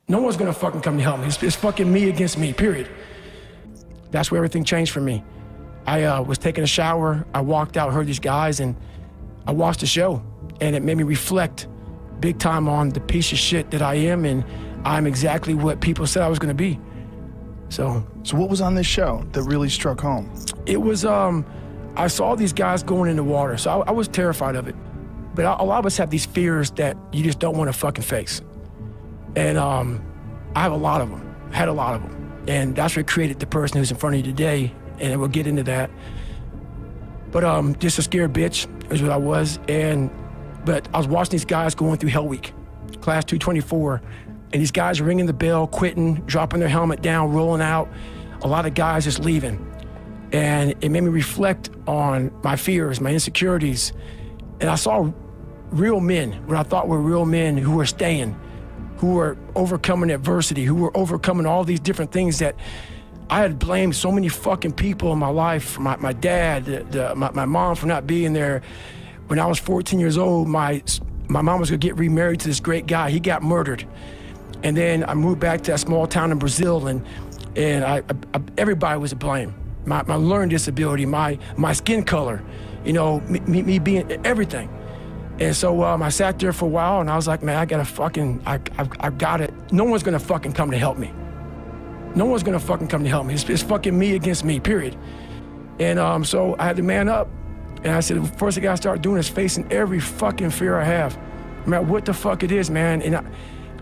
No one's gonna fucking come to help me. It's fucking me against me, period. That's where everything changed for me. I was taking a shower, I walked out, heard these guys, and I watched the show. And it made me reflect big time on the piece of shit that I am, and I'm exactly what people said I was gonna be. So what was on this show that really struck home? It was, I saw these guys going in the water, so I was terrified of it. But a lot of us have these fears that you just don't want to fucking face. And I have a lot of them, had a lot of them. And that's what created the person who's in front of you today, and we'll get into that. But just a scared bitch is what I was. But I was watching these guys going through Hell Week, class 224, and these guys ringing the bell, quitting, dropping their helmet down, rolling out. A lot of guys just leaving. And it made me reflect on my fears, my insecurities. And I saw real men, what I thought were real men who were staying, who were overcoming adversity, who were overcoming all these different things that I had blamed so many fucking people in my life, my dad, my mom for not being there. When I was 14 years old, my mom was gonna get remarried to this great guy. He got murdered. And then I moved back to that small town in Brazil, and everybody was to blame. My learning disability, my skin color, you know, me being everything. And so I sat there for a while, and I was like, man, I got it. No one's gonna fucking come to help me. No one's gonna fucking come to help me. It's fucking me against me, period. And so I had to man up. And I said, the first thing I gotta start doing is facing every fucking fear I have, no matter what the fuck it is, man.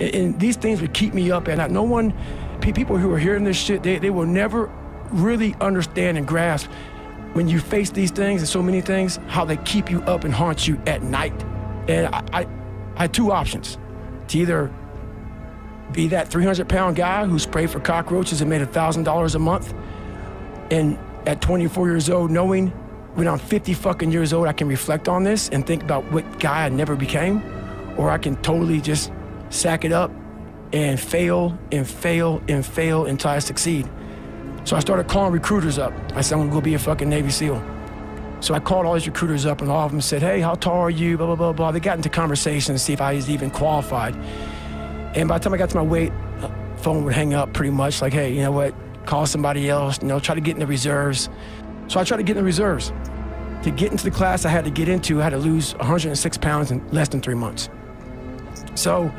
And these things would keep me up at night. No one, people who are hearing this shit, they will never really understand and grasp when you face these things and so many things, how they keep you up and haunt you at night. And I had two options: to either be that 300-pound guy who sprayed for cockroaches and made $1,000 a month, and at 24 years old, knowing when I'm 50 fucking years old, I can reflect on this and think about what guy I never became, or I can totally just sack it up and fail and fail and fail until I succeed. So I started calling recruiters up. I said, I'm gonna go be a fucking Navy SEAL. So I called all these recruiters up, and all of them said, hey, how tall are you, blah, blah, blah, blah. They got into conversation to see if I was even qualified. And by the time I got to my weight, phone would hang up pretty much, like, hey, you know what, call somebody else, you know, try to get in the reserves. So I tried to get in the reserves. To get into the class I had to get into, I had to lose 106 pounds in less than 3 months. So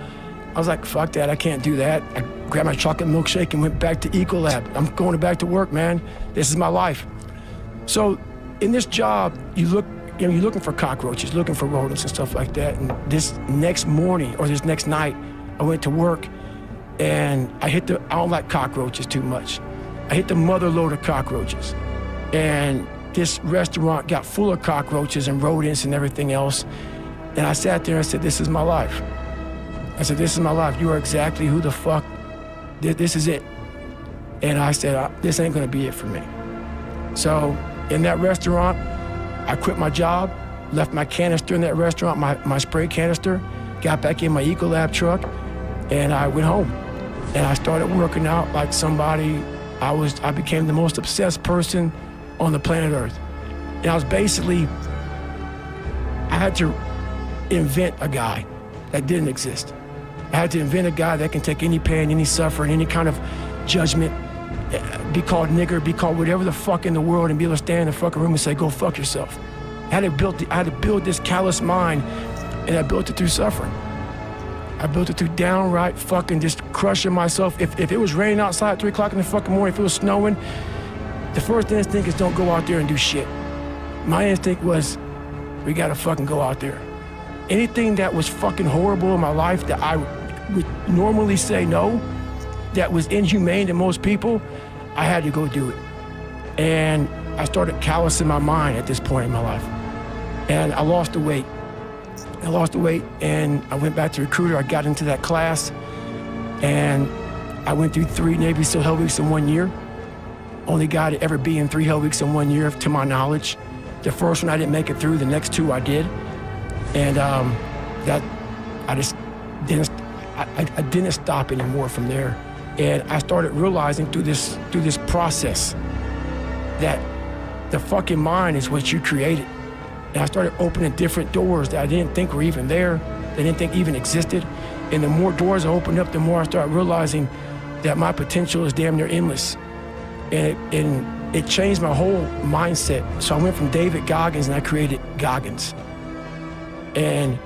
I was like, fuck that, I can't do that. I grabbed my chocolate milkshake and went back to Ecolab. I'm going back to work, man. This is my life. So in this job, you're looking for cockroaches, looking for rodents and stuff like that. And this next morning, or this next night, I went to work, and I don't like cockroaches too much. I hit the mother load of cockroaches. And this restaurant got full of cockroaches and rodents and everything else. And I sat there and I said, this is my life. I said, this is my life. You are exactly who the fuck, this is it. And I said, this ain't gonna be it for me. So in that restaurant, I quit my job, left my canister in that restaurant, my spray canister, got back in my Ecolab truck, and I went home. And I started working out like somebody, I became the most obsessed person on the planet Earth. And I was basically, I had to invent a guy that didn't exist. I had to invent a guy that can take any pain, any suffering, any kind of judgment, be called nigger, be called whatever the fuck in the world, and be able to stand in the fucking room and say, go fuck yourself. I had to build this callous mind, and I built it through suffering. I built it through downright fucking just crushing myself. If it was raining outside at 3 o'clock in the fucking morning, if it was snowing, the first instinct is don't go out there and do shit. My instinct was, we gotta fucking go out there. Anything that was fucking horrible in my life that I would normally say no, that was inhumane to most people, I had to go do it. And I started callousing my mind at this point in my life. And I lost the weight. I lost the weight, and I went back to recruiter. I got into that class, and I went through 3 Navy SEAL Hell Weeks in 1 year. Only guy to ever be in 3 Hell Weeks in 1 year, to my knowledge. The first one I didn't make it through, the next 2 I did. And I didn't stop anymore from there. And I started realizing through this process that the fucking mind is what you created. And I started opening different doors that I didn't think were even there, that I didn't think even existed. And the more doors I opened up, the more I started realizing that my potential is damn near endless. And it changed my whole mindset. So I went from David Goggins and I created Goggins. And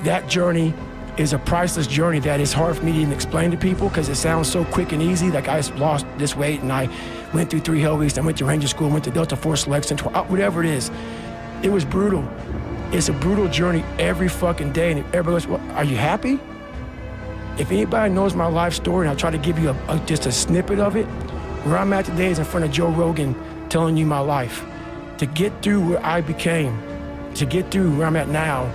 that journey is a priceless journey that is hard for me to even explain to people because it sounds so quick and easy. Like I lost this weight and I went through 3 hell weeks, I went to Ranger School, went to Delta Force Selection, whatever it is. It was brutal. It's a brutal journey every fucking day. And everybody goes, well, are you happy? If anybody knows my life story, and I'll try to give you just a snippet of it, where I'm at today is in front of Joe Rogan telling you my life. To get through where I became, to get through where I'm at now,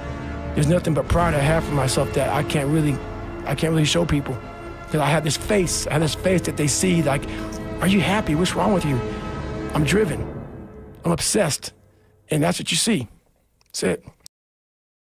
there's nothing but pride I have for myself that I can't really show people. Because I have this face that they see like, are you happy? What's wrong with you? I'm driven, I'm obsessed. And that's what you see. That's it.